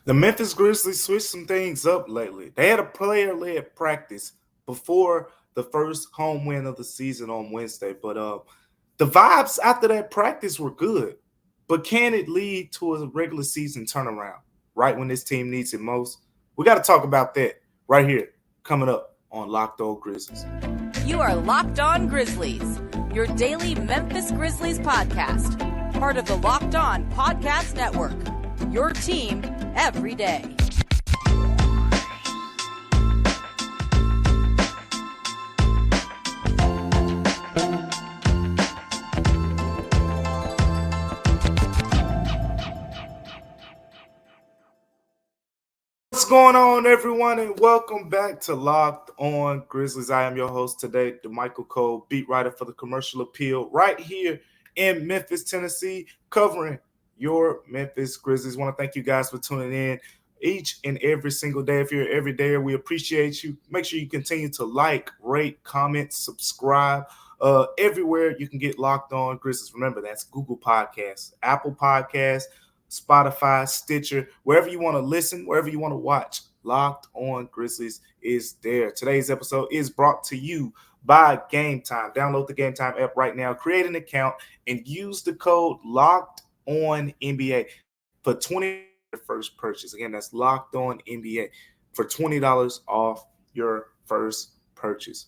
The Memphis Grizzlies switched some things up lately. They had a player-led practice before the first home win of the season on Wednesday, but the vibes after that practice were good. But can it lead to a regular season turnaround right when this team needs it most? We got to talk about that right here, coming up on Locked On Grizzlies. You are Locked On Grizzlies, your daily Memphis Grizzlies podcast, part of the Locked On Podcast Network, your team every day. What's going on, everyone, and welcome back to Locked On Grizzlies. I am your host today, Damichael Cole, beat writer for the Commercial Appeal, right here in Memphis, Tennessee, covering your Memphis Grizzlies. I want to thank you guys for tuning in each and every single day. If you're every day, we appreciate you. Make sure you continue to like, rate, comment, subscribe. Everywhere you can get Locked On Grizzlies. Remember, that's Google Podcasts, Apple Podcasts, Spotify, Stitcher, wherever you want to listen, wherever you want to watch. Locked On Grizzlies is there. Today's episode is brought to you by Gametime. Download the Gametime app right now, create an account, and use the code Locked On NBA for $20 first purchase. Again, that's Locked On NBA for $20 off your first purchase.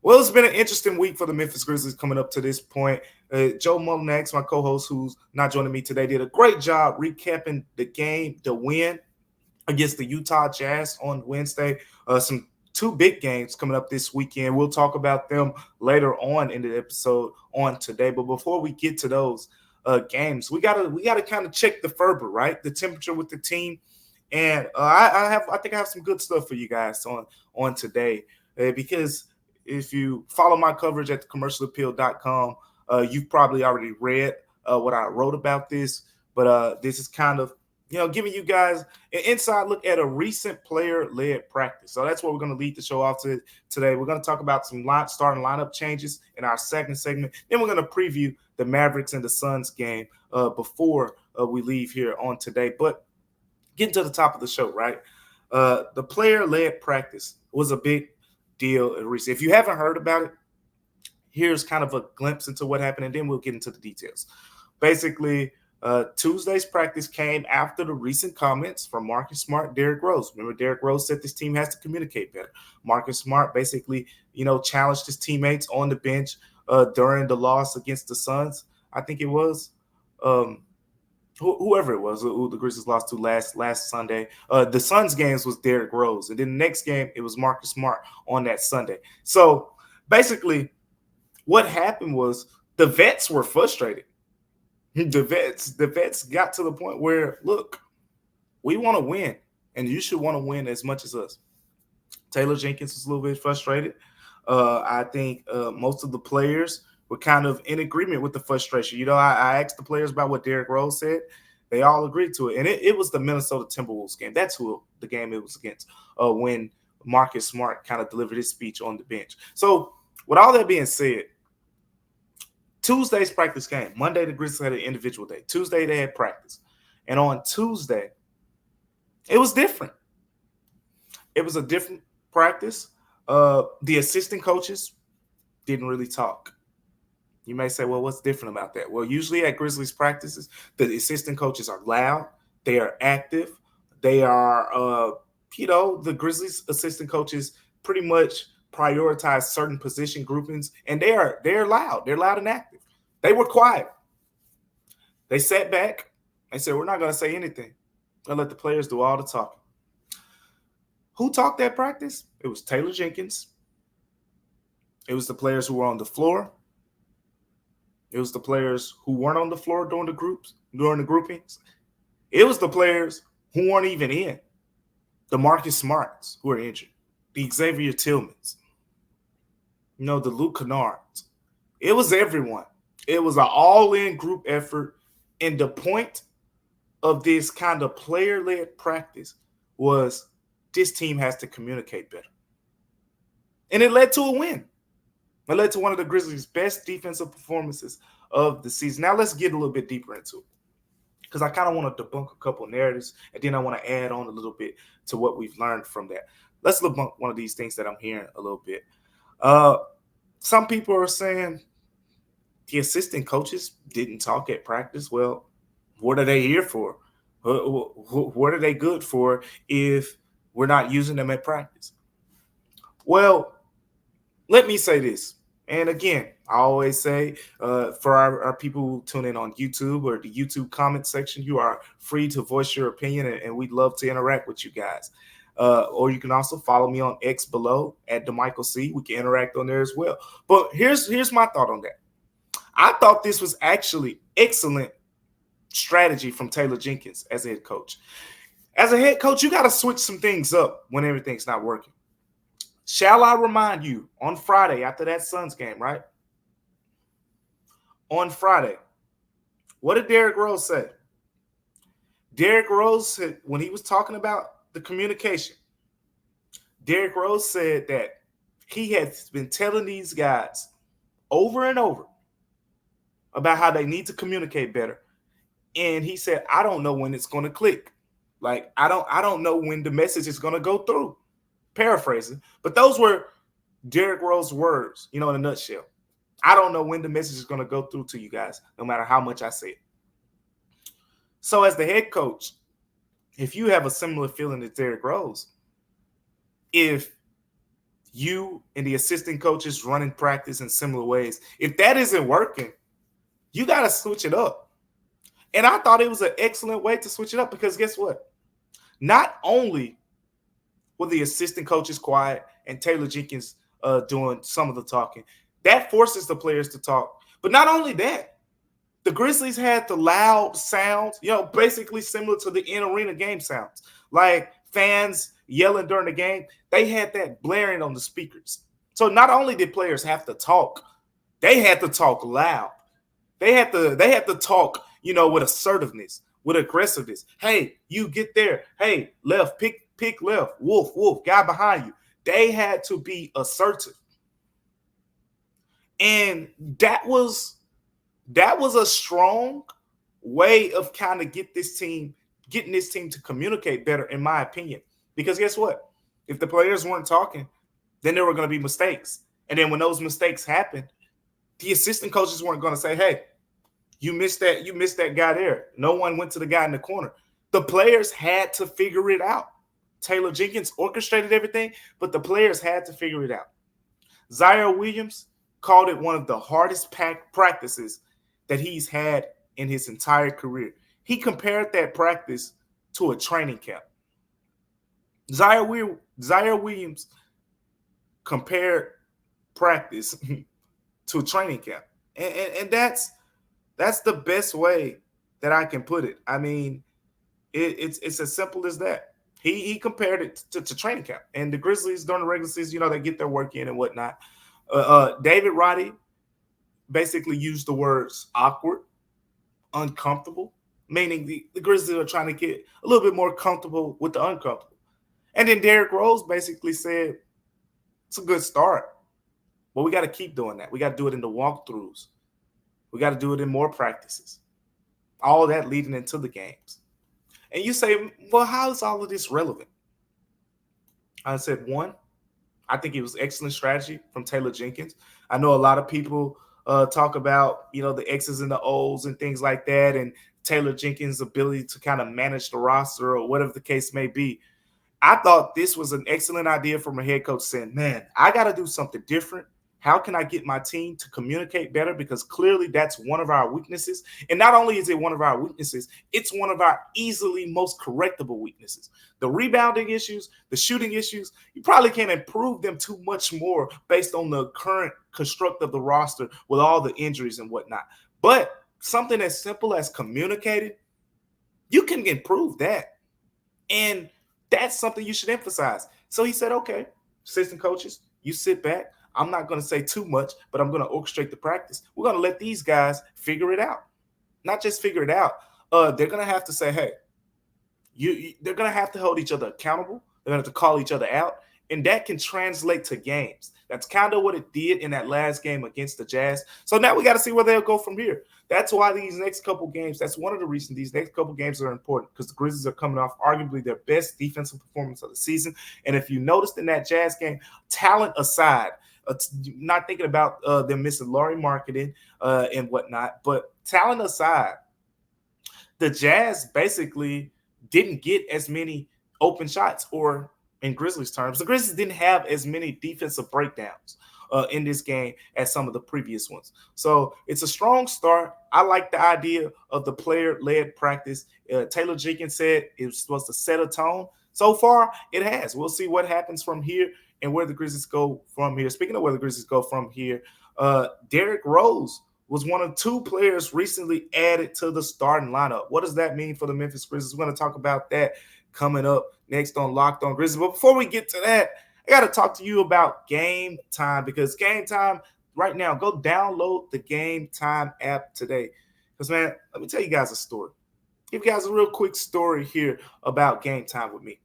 Well, it's been an interesting week for the Memphis Grizzlies coming up to this point. Joe Mullinax, my co-host, who's not joining me today, did a great job recapping the game, the win against the Utah Jazz on Wednesday. Some two big games coming up this weekend. We'll talk about them later on in the episode on today. But before we get to those games, we gotta kind of check the fervor, right? The temperature with the team. And I think I have some good stuff for you guys on today because if you follow my coverage at thecommercialappeal.com, you've probably already read what I wrote about this. But this is kind of, giving you guys an inside look at a recent player-led practice. So that's what we're going to lead the show off to today. We're going to talk about some starting lineup changes in our second segment. Then we're going to preview the Mavericks and the Suns game before we leave here on today. But getting to the top of the show, right? The player-led practice was a big deal. If you haven't heard about it, here's kind of a glimpse into what happened, and then we'll get into the details. Basically, Tuesday's practice came after the recent comments from Marcus Smart, Derrick Rose. Remember, Derrick Rose said this team has to communicate better. Marcus Smart basically, challenged his teammates on the bench during the loss against the Suns. I think it was whoever it was who the Grizzlies lost to last Sunday. The Suns games was Derrick Rose, and then the next game it was Marcus Smart on that Sunday. So basically, what happened was the vets were frustrated. The vets got to the point where, look, we want to win, and you should want to win as much as us. Taylor Jenkins was a little bit frustrated. I think most of the players were kind of in agreement with the frustration. I asked the players about what Derrick Rose said. They all agreed to it. And it was the Minnesota Timberwolves game. That's who the game it was against when Marcus Smart kind of delivered his speech on the bench. So with all that being said, Tuesday's practice game. Monday, the Grizzlies had an individual day. Tuesday, they had practice. And on Tuesday, it was different. It was a different practice. The assistant coaches didn't really talk. You may say, well, what's different about that? Well, usually at Grizzlies practices, the assistant coaches are loud. They are active. They are, the Grizzlies assistant coaches pretty much prioritize certain position groupings, and they're loud. They're loud and active. They were quiet. They sat back and said, we're not going to say anything. We're going to let the players do all the talking. Who talked that practice? It was Taylor Jenkins. It was the players who were on the floor. It was the players who weren't on the floor during the groupings. It was the players who weren't even in. The Marcus Smarts who are injured. The Xavier Tillmans. The Luke Kennards. It was everyone. It was an all-in group effort. And the point of this kind of player-led practice was this team has to communicate better. And it led to a win. It led to one of the Grizzlies' best defensive performances of the season. Now let's get a little bit deeper into it. because I kind of want to debunk a couple narratives, and then I want to add on a little bit to what we've learned from that. Let's debunk one of these things that I'm hearing a little bit. Some people are saying the assistant coaches didn't talk at practice. Well, what are they here for? What are they good for if we're not using them at practice? Well, let me say this. And again, I always say for our people who tune in on YouTube or the YouTube comment section, you are free to voice your opinion, and we'd love to interact with you guys. Or you can also follow me on X below at Damichael C. We can interact on there as well. But here's my thought on that. I thought this was actually excellent strategy from Taylor Jenkins as a head coach. As a head coach, you got to switch some things up when everything's not working. Shall I remind you, on Friday after that Suns game, right? On Friday, what did Derrick Rose say? Derrick Rose said, when he was talking about the communication, Derrick Rose said that he has been telling these guys over and over about how they need to communicate better. And he said, I don't know when it's going to click. Like, I don't know when the message is going to go through. Paraphrasing. But those were Derrick Rose's words, in a nutshell. I don't know when the message is going to go through to you guys, no matter how much I say it. So as the head coach, if you have a similar feeling as Derrick Rose, if you and the assistant coaches running practice in similar ways, if that isn't working, you got to switch it up. And I thought it was an excellent way to switch it up because guess what? Not only were the assistant coaches quiet and Taylor Jenkins doing some of the talking, that forces the players to talk. But not only that, the Grizzlies had the loud sounds, basically similar to the in-arena game sounds. Like fans yelling during the game, they had that blaring on the speakers. So not only did players have to talk, they had to talk loud. They had to talk, with assertiveness, with aggressiveness. Hey, you get there. Hey, left, pick left. Wolf, guy behind you. They had to be assertive. And that was a strong way of kind of getting this team to communicate better, in my opinion. Because guess what? If the players weren't talking, then there were going to be mistakes. And then when those mistakes happened, the assistant coaches weren't going to say, hey, you missed that guy there. No one went to the guy in the corner. The players had to figure it out. Taylor Jenkins orchestrated everything, but the players had to figure it out. Zaire Williams called it one of the hardest practices that he's had in his entire career. He compared that practice to a training camp. Zaire Williams compared practice to a training camp. And that's the best way that I can put it. I mean, it's as simple as that. He compared it to training camp. And the Grizzlies during the regular season, they get their work in and whatnot. David Roddy basically used the words awkward, uncomfortable, meaning the Grizzlies are trying to get a little bit more comfortable with the uncomfortable. And then Derrick Rose basically said, it's a good start, but we got to keep doing that. We got to do it in the walkthroughs. We got to do it in more practices. All that leading into the games. And you say, well, how is all of this relevant? I said, one, I think it was excellent strategy from Taylor Jenkins. I know a lot of people talk about, the X's and the O's and things like that, and Taylor Jenkins' ability to kind of manage the roster or whatever the case may be. I thought this was an excellent idea from a head coach saying, man, I got to do something different. How can I get my team to communicate better? Because clearly that's one of our weaknesses. And not only is it one of our weaknesses, it's one of our easily most correctable weaknesses. The rebounding issues, the shooting issues, you probably can't improve them too much more based on the current construct of the roster with all the injuries and whatnot. But something as simple as communicating, you can improve that. And that's something you should emphasize. So he said, okay, assistant coaches, you sit back. I'm not going to say too much, but I'm going to orchestrate the practice. We're going to let these guys figure it out. Not just figure it out. They're going to have to say, hey, they're going to have to hold each other accountable. They're going to have to call each other out. and that can translate to games. That's kind of what it did in that last game against the Jazz. So now we got to see where they'll go from here. That's why these next couple games, that's one of the reasons these next couple games are important, because the Grizzlies are coming off arguably their best defensive performance of the season. And if you noticed in that Jazz game, talent aside, not thinking about them missing Lauri Markkanen and whatnot, but talent aside, the Jazz basically didn't get as many open shots, or in Grizzlies terms, the Grizzlies didn't have as many defensive breakdowns in this game as some of the previous ones. So it's a strong start. I like the idea of the player-led practice. Taylor Jenkins said it was supposed to set a tone. So far, it has. We'll see what happens from here and where the Grizzlies go from here. Speaking of where the Grizzlies go from here, Derrick Rose was one of two players recently added to the starting lineup. What does that mean for the Memphis Grizzlies? We're going to talk about that coming up next on Locked On Grizzlies. But before we get to that, I got to talk to you about Gametime, because Gametime right now, go download the Gametime app today. Because, man, let me tell you guys a story. Give you guys a real quick story here about Gametime with me.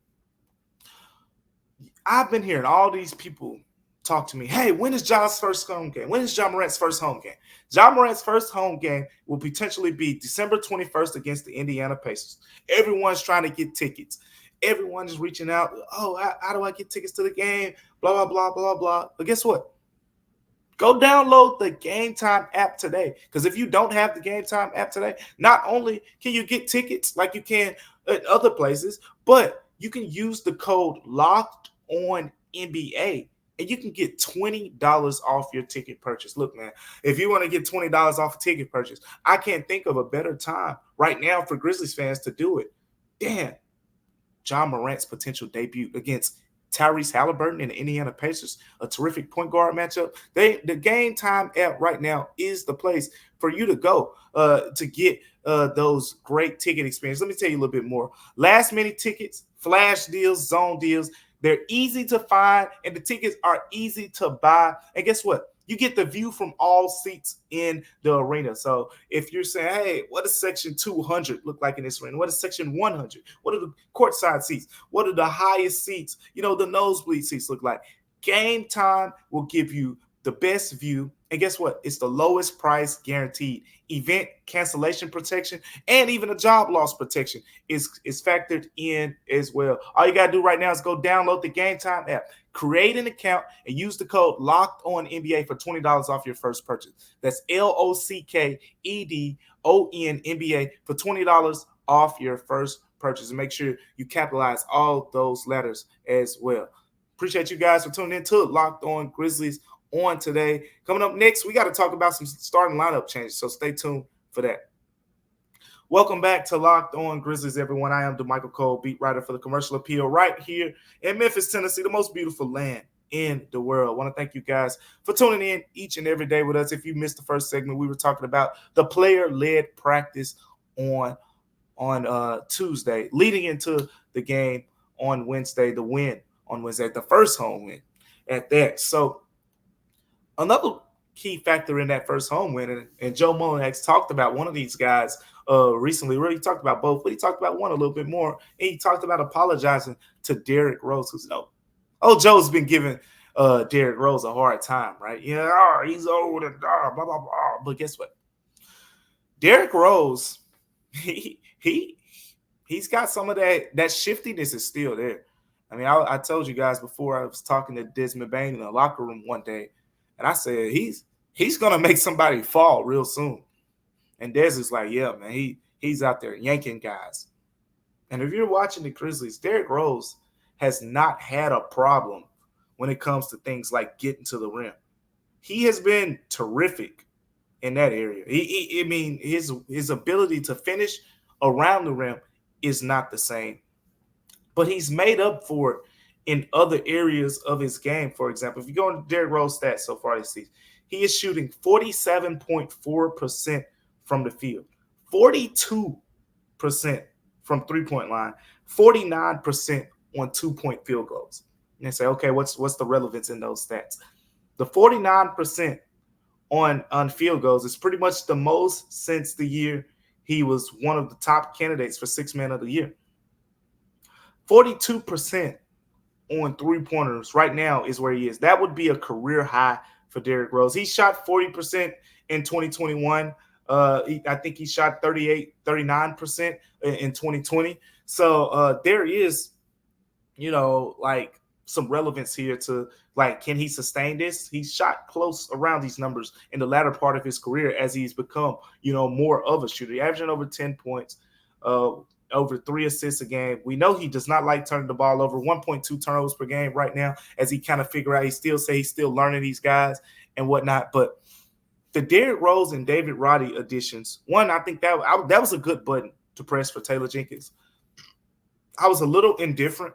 I've been hearing all these people talk to me. Hey, when is Ja's first home game? When is Ja Morant's first home game? Ja Morant's first home game will potentially be December 21st against the Indiana Pacers. Everyone's trying to get tickets. Everyone is reaching out. Oh, how do I get tickets to the game? Blah, blah, blah, blah, blah. But guess what? Go download the Gametime app today. Because if you don't have the Gametime app today, not only can you get tickets like you can at other places, but you can use the code LOCKEDONNBA and you can get $20 off your ticket purchase. Look, man, if you want to get $20 off a ticket purchase, I can't think of a better time right now for Grizzlies fans to do it. Damn. Ja Morant's potential debut against Tyrese Halliburton and the Indiana Pacers, a terrific point guard matchup. The Gametime app right now is the place for you to go to get those great ticket experience. Let me tell you a little bit more. Last minute tickets, flash deals, zone deals. They're easy to find, and the tickets are easy to buy. And guess what? You get the view from all seats in the arena. So if you're saying, hey, what does section 200 look like in this arena? What is section 100? What are the courtside seats? What are the highest seats? The nosebleed seats look like? Gametime will give you the best view. And guess what? It's the lowest price guaranteed. Event cancellation protection and even a job loss protection is factored in as well. All you got to do right now is go download the Gametime app, create an account, and use the code LOCKEDONNBA for $20 off your first purchase. That's LOCKEDONNBA for $20 off your first purchase. And make sure you capitalize all those letters as well. Appreciate you guys for tuning in to Locked On Grizzlies on today. Coming up next, we got to talk about some starting lineup changes, so stay tuned for that. Welcome back to Locked On Grizzlies, everyone. I am Damichael Cole, beat writer for the Commercial Appeal right here in Memphis, Tennessee, the most beautiful land in the world. I want to thank you guys for tuning in each and every day with us. If you missed the first segment, we were talking about the player-led practice on Tuesday, leading into the game on Wednesday, the win on Wednesday, the first home win at that. So another key factor in that first home win, and Joe Mullen has talked about one of these guys recently. Really talked about both, but he talked about one a little bit more, and he talked about apologizing to Derrick Rose, because Joe's been giving Derrick Rose a hard time, right? He's old and blah blah blah. But guess what? Derrick Rose, he's got some of that shiftiness is still there. I mean, I told you guys before, I was talking to Desmond Bain in the locker room one day, and I said he's gonna make somebody fall real soon. And Des is like, yeah, man, he's out there yanking guys. And if you're watching the Grizzlies, Derrick Rose has not had a problem when it comes to things like getting to the rim. He has been terrific in that area. His ability to finish around the rim is not the same, but he's made up for it in other areas of his game. For example, if you go into Derrick Rose stats so far this season, he is shooting 47.4% from the field, 42% from three-point line, 49% on two-point field goals. And they say, okay, what's the relevance in those stats? The 49% on field goals is pretty much the most since the year he was one of the top candidates for Sixth Man of the Year. 42% on three-pointers right now is where he is. That would be a career high for Derrick Rose. He shot 40% in 2021. I think he shot 39% in 2020. So there is, like some relevance here to like, can he sustain this? He's shot close around these numbers in the latter part of his career as he's become, more of a shooter, averaging over 10 points, over 3 assists a game. We know he does not like turning the ball over, 1.2 turnovers per game right now as he kind of figure out, he's still learning these guys and whatnot. But the Derrick Rose and David Roddy additions, one, I think that was a good button to press for Taylor Jenkins. I was a little indifferent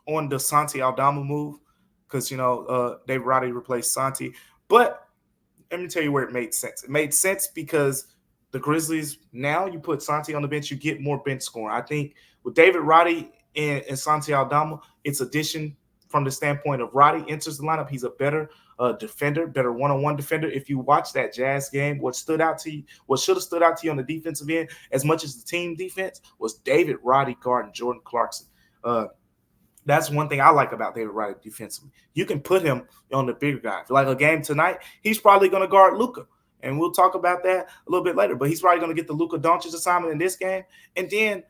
on the Santi Aldama move because, David Roddy replaced Santi. But let me tell you where it made sense. It made sense because the Grizzlies, now you put Santi on the bench, you get more bench scoring. I think with David Roddy and Santi Aldama, it's addition from the standpoint of Roddy enters the lineup. He's a better defender, better one-on-one defender. If you watch that Jazz game, what should have stood out to you on the defensive end as much as the team defense was David Roddy guarding Jordan Clarkson. That's one thing I like about David Roddy defensively. You can put him on the bigger guy. Like a game tonight, he's probably going to guard Luka. And we'll talk about that a little bit later. But he's probably going to get the Luka Doncic assignment in this game. And then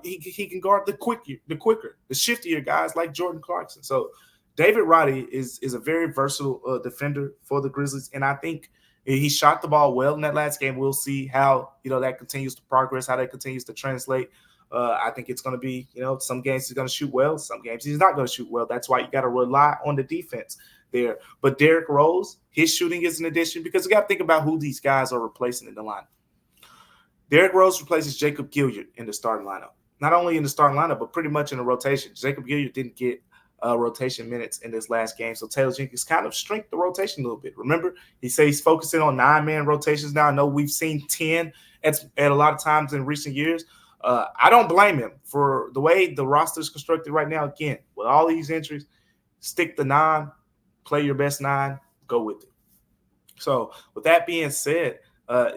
he can guard the quicker, the shiftier guys like Jordan Clarkson. So David Roddy is a very versatile defender for the Grizzlies. And I think he shot the ball well in that last game. We'll see how, that continues to progress, how that continues to translate. I think it's going to be, some games he's going to shoot well, some games he's not going to shoot well. That's why you got to rely on the defense there. But Derrick Rose, his shooting is an addition because you got to think about who these guys are replacing in the lineup. Derrick Rose replaces Jacob Gilyard in the starting lineup. Not only in the starting lineup, but pretty much in the rotation. Jacob Gilyard didn't get rotation minutes in this last game, so Taylor Jenkins kind of shrinked the rotation a little bit. Remember, he says he's focusing on 9-man rotations now. I know we've seen 10 at a lot of times in recent years. I don't blame him for the way the roster is constructed right now. Again, with all these injuries, stick the 9, play your best 9, go with it. So with that being said,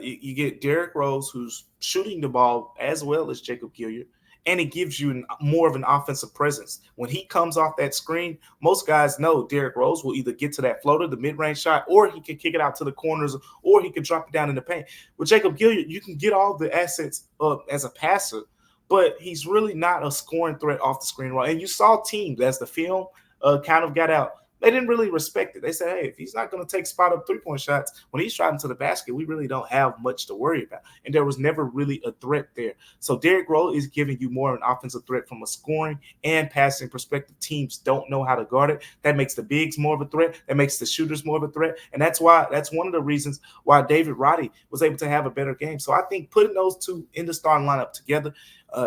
you get Derrick Rose, who's shooting the ball as well as Jacob Gilyard, and it gives you more of an offensive presence. When he comes off that screen, most guys know Derrick Rose will either get to that floater, the mid-range shot, or he can kick it out to the corners, or he can drop it down in the paint. With Jacob Gilyard, you can get all the assets as a passer, but he's really not a scoring threat off the screen. And you saw teams, as the film kind of got out, they didn't really respect it. They said, hey, if he's not going to take spot-up three-point shots, when he's driving to the basket, we really don't have much to worry about. And there was never really a threat there. So Derrick Rose is giving you more of an offensive threat from a scoring and passing perspective. Teams don't know how to guard it. That makes the bigs more of a threat. That makes the shooters more of a threat. And that's one of the reasons why David Roddy was able to have a better game. So I think putting those two in the starting lineup together,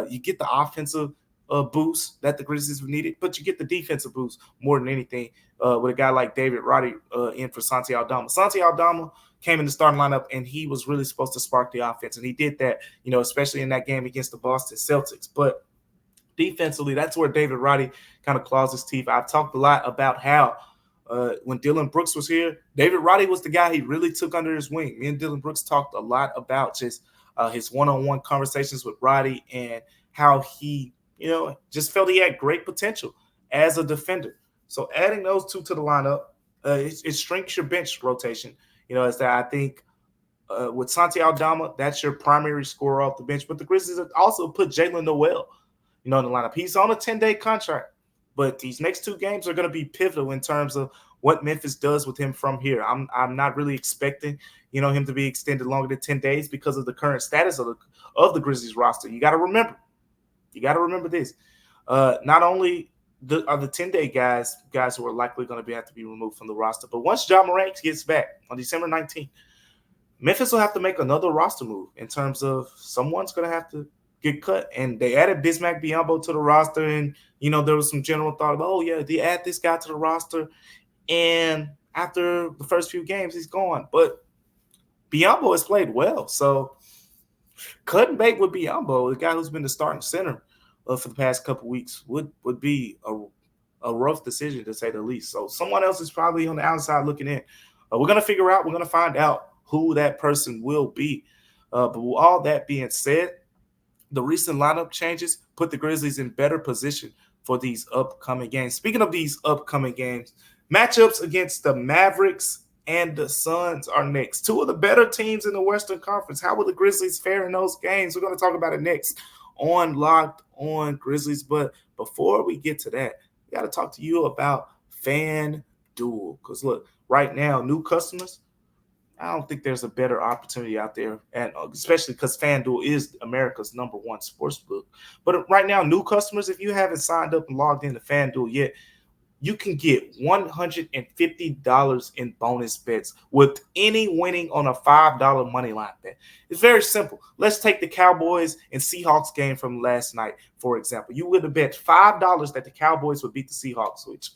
you get the offensive boost that the Grizzlies needed, but you get the defensive boost more than anything with a guy like David Roddy in for Santi Aldama. Santi Aldama came in the starting lineup, and he was really supposed to spark the offense, and he did that, especially in that game against the Boston Celtics. But defensively, that's where David Roddy kind of claws his teeth. I've talked a lot about how when Dillon Brooks was here, David Roddy was the guy he really took under his wing. Me and Dillon Brooks talked a lot about just his one-on-one conversations with Roddy and how he just felt he had great potential as a defender. So adding those two to the lineup, it shrinks your bench rotation. As that I think with Santi Aldama, that's your primary scorer off the bench. But the Grizzlies also put Jalen Noel, in the lineup. He's on a 10-day contract, but these next 2 games are going to be pivotal in terms of what Memphis does with him from here. I'm not really expecting, him to be extended longer than 10 days because of the current status of the Grizzlies roster. You got to remember this. Not only are the 10-day guys who are likely going to have to be removed from the roster, but once Ja Morant gets back on December 19th, Memphis will have to make another roster move in terms of someone's going to have to get cut. And they added Bismack Biyombo to the roster, and there was some general thought of, oh yeah, they add this guy to the roster, and after the first few games, he's gone. But Biyombo has played well, so cutting bait with Biyombo, the guy who's been the starting center for the past couple weeks, would be a rough decision, to say the least. So someone else is probably on the outside looking in. We're going to find out who that person will be. But with all that being said, The recent lineup changes put the Grizzlies in better position for these upcoming games. Speaking of these upcoming games, matchups against the Mavericks and the Suns are next. Two of the better teams in the Western Conference. How will the Grizzlies fare in those games? We're going to talk about it next on Locked On Grizzlies. But before we get to that, we got to talk to you about FanDuel. Because look, right now, new customers, I don't think there's a better opportunity out there, and especially because FanDuel is America's number one sportsbook. But right now, new customers, if you haven't signed up and logged into FanDuel yet, you can get $150 in bonus bets with any winning on a $5 money line bet. It's very simple. Let's take the Cowboys and Seahawks game from last night, for example. You would have bet $5 that the Cowboys would beat the Seahawks, which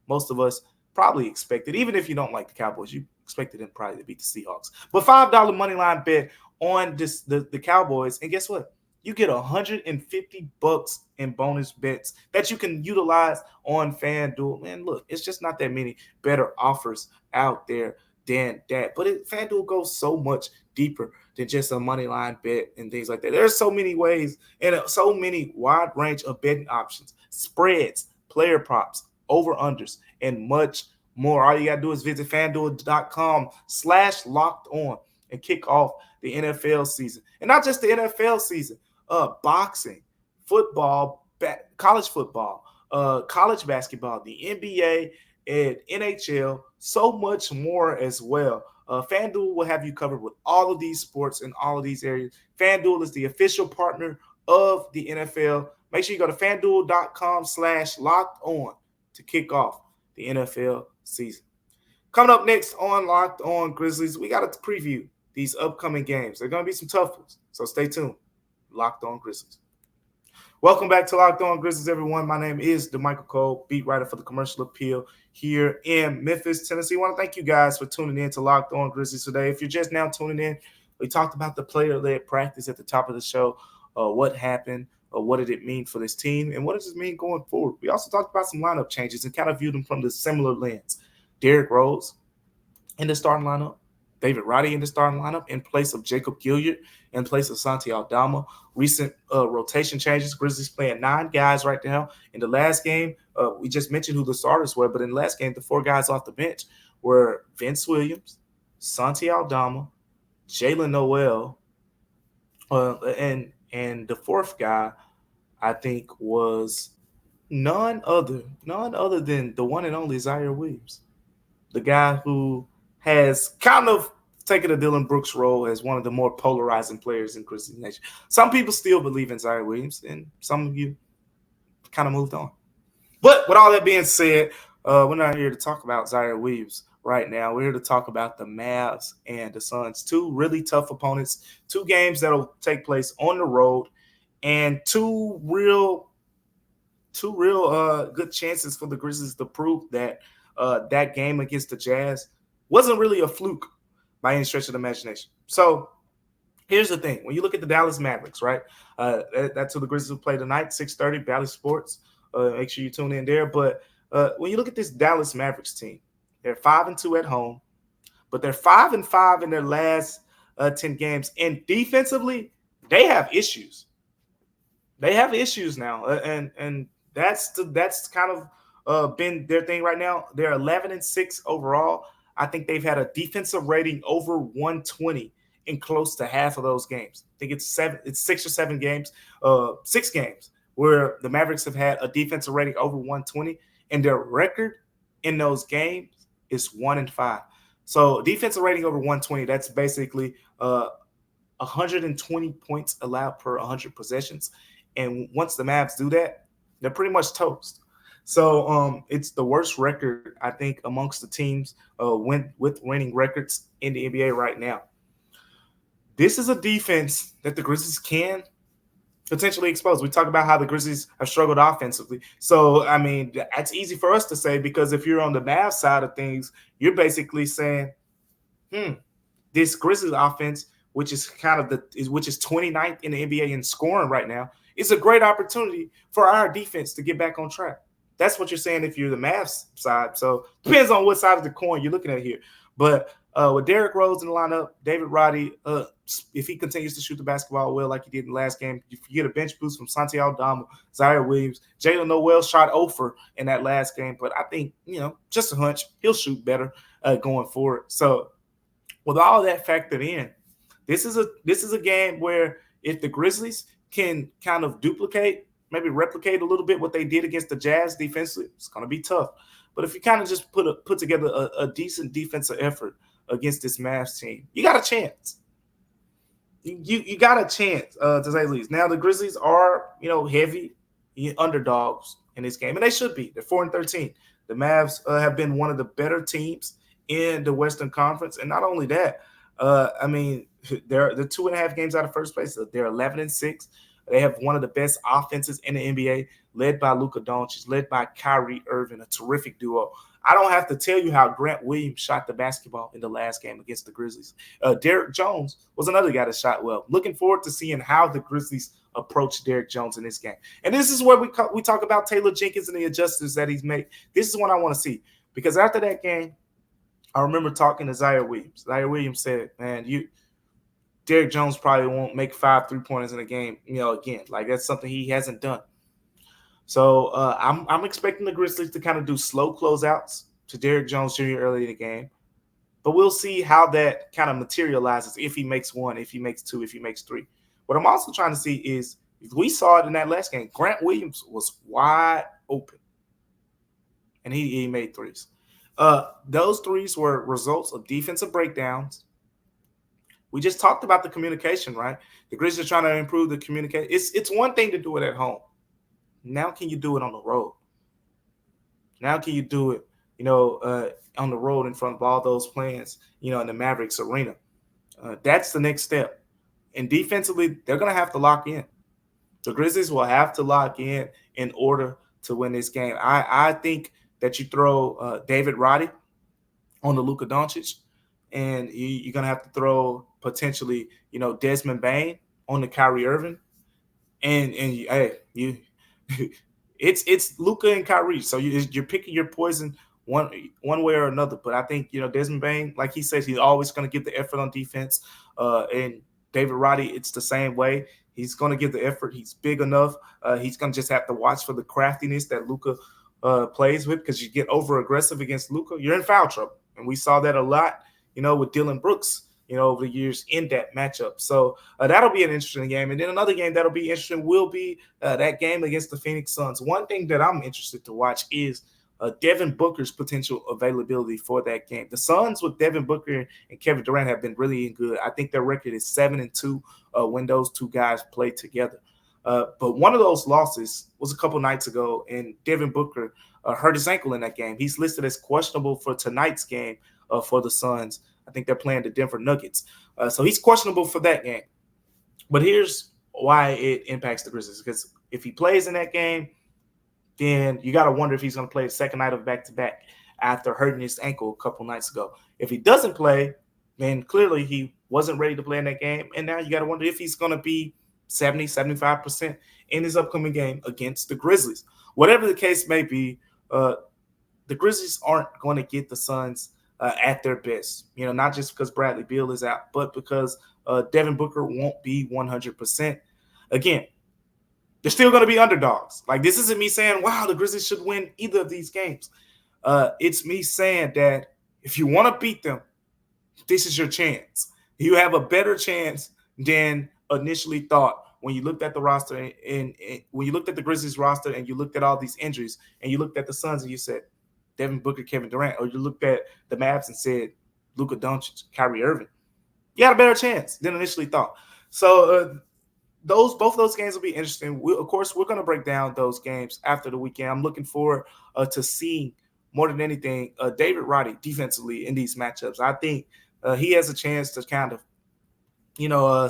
most of us probably expected. Even if you don't like the Cowboys, you expected them probably to beat the Seahawks. But $5 money line bet on the Cowboys, and guess what? You get $150 in bonus bets that you can utilize on FanDuel. Man, look, it's just not that many better offers out there than that. But FanDuel goes so much deeper than just a money line bet and things like that. There's so many ways and so many wide range of betting options, spreads, player props, over-unders, and much more. All you got to do is visit FanDuel.com/locked-on and kick off the NFL season. And not just the NFL season. Boxing, football, college football, college basketball, the NBA, and NHL, so much more as well. FanDuel will have you covered with all of these sports in all of these areas. FanDuel is the official partner of the NFL. Make sure you go to FanDuel.com/locked-on to kick off the NFL season. Coming up next on Locked On Grizzlies, we got to preview these upcoming games. They're going to be some tough ones, so stay tuned. Locked On Grizzlies. Welcome back to Locked On Grizzlies, everyone. My name is Damichael Cole, beat writer for the Commercial Appeal here in Memphis, Tennessee. I want to thank you guys for tuning in to Locked On Grizzlies today. If you're just now tuning in, we talked about the player-led practice at the top of the show. What happened? What did it mean for this team? And what does it mean going forward? We also talked about some lineup changes and kind of viewed them from the similar lens. Derrick Rose in the starting lineup. David Roddy in the starting lineup in place of Jacob Gilyard, in place of Santi Aldama. Recent rotation changes. Grizzlies playing 9 guys right now. In the last game, we just mentioned who the starters were, but in the last game, the 4 guys off the bench were Vince Williams, Santi Aldama, Jalen Noel, and the 4th guy, I think, was none other than the one and only Zaire Williams, the guy who has kind of taken a Dylan Brooks role as one of the more polarizing players in Grizzlies Nation. Some people still believe in Zaire Williams, and some of you kind of moved on. But with all that being said, we're not here to talk about Zaire Williams right now. We're here to talk about the Mavs and the Suns. 2 really tough opponents, 2 games that will take place on the road, and two real good chances for the Grizzlies to prove that that game against the Jazz wasn't really a fluke by any stretch of the imagination. So here's the thing. When you look at the Dallas Mavericks, right, that's who the Grizzlies will play tonight, 6:30, Bally Sports. Make sure you tune in there. But when you look at this Dallas Mavericks team, they're 5-2 at home, but they're 5-5 in their last 10 games. And defensively, they have issues. They have issues now, and that's kind of been their thing right now. They're 11-6 overall. I think they've had a defensive rating over 120 in close to half of those games. I think it's 6 or 7 games, 6 games where the Mavericks have had a defensive rating over 120, and their record in those games is 1-5. So defensive rating over 120, that's basically 120 points allowed per 100 possessions. And once the Mavs do that, they're pretty much toast. So it's the worst record, I think, amongst the teams with winning records in the NBA right now. This is a defense that the Grizzlies can potentially expose. We talk about how the Grizzlies have struggled offensively. So, I mean, that's easy for us to say because if you're on the Mavs side of things, you're basically saying, this Grizzlies offense, which is 29th in the NBA in scoring right now, is a great opportunity for our defense to get back on track. That's what you're saying if you're the Mavs side. So depends on what side of the coin you're looking at here. But With Derrick Rose in the lineup, David Roddy, if he continues to shoot the basketball well like he did in the last game, if you get a bench boost from Santi Aldama, Zaire Williams, Jalen Noel shot over in that last game, but I think, just a hunch, he'll shoot better going forward. So with all that factored in, this is a game where if the Grizzlies can kind of maybe replicate a little bit what they did against the Jazz defensively, it's going to be tough. But if you kind of just put together a decent defensive effort against this Mavs team, you got a chance. You got a chance, to say the least. Now the Grizzlies are, heavy underdogs in this game, and they should be. They're 4-13. The Mavs have been one of the better teams in the Western Conference, and not only that, they're 2.5 games out of first place. So they're 11-6. They have one of the best offenses in the NBA, led by Luka Doncic, led by Kyrie Irving, a terrific duo. I don't have to tell you how Grant Williams shot the basketball in the last game against the Grizzlies. Derrick Jones was another guy that shot well. Looking forward to seeing how the Grizzlies approach Derrick Jones in this game. And this is where we talk about Taylor Jenkins and the adjustments that he's made. This is what I want to see. Because after that game, I remember talking to Zaire Williams. Zaire Williams said, man, Derrick Jones probably won't make 5 3-pointers in a game, again. Like, that's something he hasn't done. So I'm expecting the Grizzlies to kind of do slow closeouts to Derrick Jones Jr. early in the game. But we'll see how that kind of materializes, if he makes 1, if he makes 2, if he makes 3. What I'm also trying to see is, if we saw it in that last game, Grant Williams was wide open. And he made threes. Those threes were results of defensive breakdowns. We just talked about the communication, right? The Grizzlies are trying to improve the communication. It's one thing to do it at home. Now can you do it on the road? Now can you do it, on the road in front of all those plans, in the Mavericks arena? That's the next step. And defensively, they're going to have to lock in. The Grizzlies will have to lock in order to win this game. I think that you throw David Roddy on the Luka Doncic, and you're going to have to throw potentially, Desmond Bane on the Kyrie Irving. And it's Luka and Kyrie. So you're picking your poison one way or another. But I think, Desmond Bane, like he says, he's always going to give the effort on defense. And David Roddy, it's the same way. He's going to give the effort. He's big enough. He's going to just have to watch for the craftiness that Luka plays with, because you get over aggressive against Luka, you're in foul trouble. And we saw that a lot, with Dylan Brooks, over the years in that matchup. So that'll be an interesting game. And then another game that'll be interesting will be that game against the Phoenix Suns. One thing that I'm interested to watch is Devin Booker's potential availability for that game. The Suns with Devin Booker and Kevin Durant have been really good. I think their record is 7-2 when those two guys play together. But one of those losses was a couple nights ago, and Devin Booker hurt his ankle in that game. He's listed as questionable for tonight's game for the Suns. I think they're playing the Denver Nuggets. So he's questionable for that game. But here's why it impacts the Grizzlies, because if he plays in that game, then you got to wonder if he's going to play the second night of back-to-back after hurting his ankle a couple nights ago. If he doesn't play, then clearly he wasn't ready to play in that game, and now you got to wonder if he's going to be 70, 75% in his upcoming game against the Grizzlies. Whatever the case may be, the Grizzlies aren't going to get the Suns at their best, not just because Bradley Beal is out, but because Devin Booker won't be 100%. Again, they're still going to be underdogs. Like, this isn't me saying, wow, the Grizzlies should win either of these games. It's me saying that if you want to beat them, this is your chance. You have a better chance than initially thought when you looked at the roster and when you looked at the Grizzlies roster and you looked at all these injuries and you looked at the Suns and you said, Devin Booker, Kevin Durant, or you looked at the Mavs and said Luka Doncic, Kyrie Irving. You had a better chance than initially thought. So both of those games will be interesting. Of course, we're going to break down those games after the weekend. I'm looking forward to seeing, more than anything, David Roddy defensively in these matchups. I think he has a chance to kind of,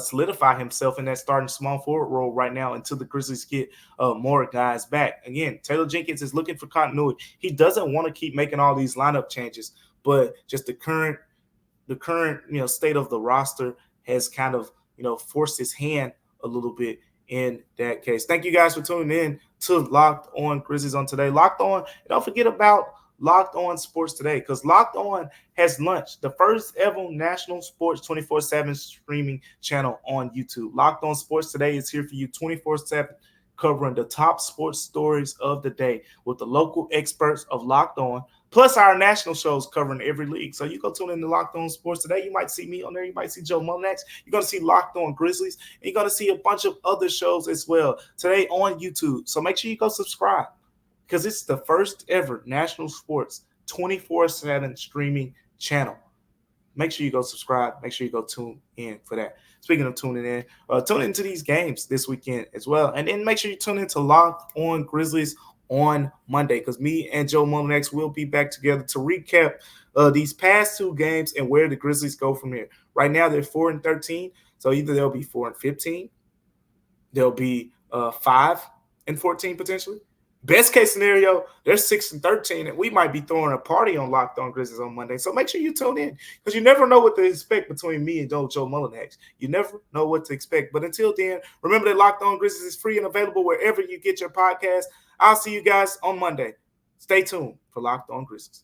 solidify himself in that starting small forward role right now until the Grizzlies get more guys back. Again, Taylor Jenkins is looking for continuity. He doesn't want to keep making all these lineup changes, but just the current state of the roster has kind of, forced his hand a little bit in that case. Thank you guys for tuning in to Locked On Grizzlies on today. Locked On, and don't forget about Locked On Sports Today, because Locked On has launched the first ever national sports 24/7 streaming channel on YouTube. Locked On Sports Today is here for you 24/7, covering the top sports stories of the day with the local experts of Locked On, plus our national shows covering every league. So you go tune in to Locked On Sports Today. You might see me on there. You might see Joe Mullinax. You're going to see Locked On Grizzlies. And you're going to see a bunch of other shows as well today on YouTube. So make sure you go subscribe, because it's the first ever national sports 24/7 streaming channel. Make sure you go subscribe. Make sure you go tune in for that. Speaking of tuning in, tune into these games this weekend as well. And then make sure you tune into Locked On Grizzlies on Monday, because me and Joe Mullinax will be back together to recap these past two games and where the Grizzlies go from here. Right now, they're 4-13. So either they'll be 4-15, they'll be 5-14 potentially. Best case scenario, they're 6-13, and we might be throwing a party on Locked On Grizzlies on Monday. So make sure you tune in, because you never know what to expect between me and Joe Mullinax. You never know what to expect. But until then, remember that Locked On Grizzlies is free and available wherever you get your podcast. I'll see you guys on Monday. Stay tuned for Locked On Grizzlies.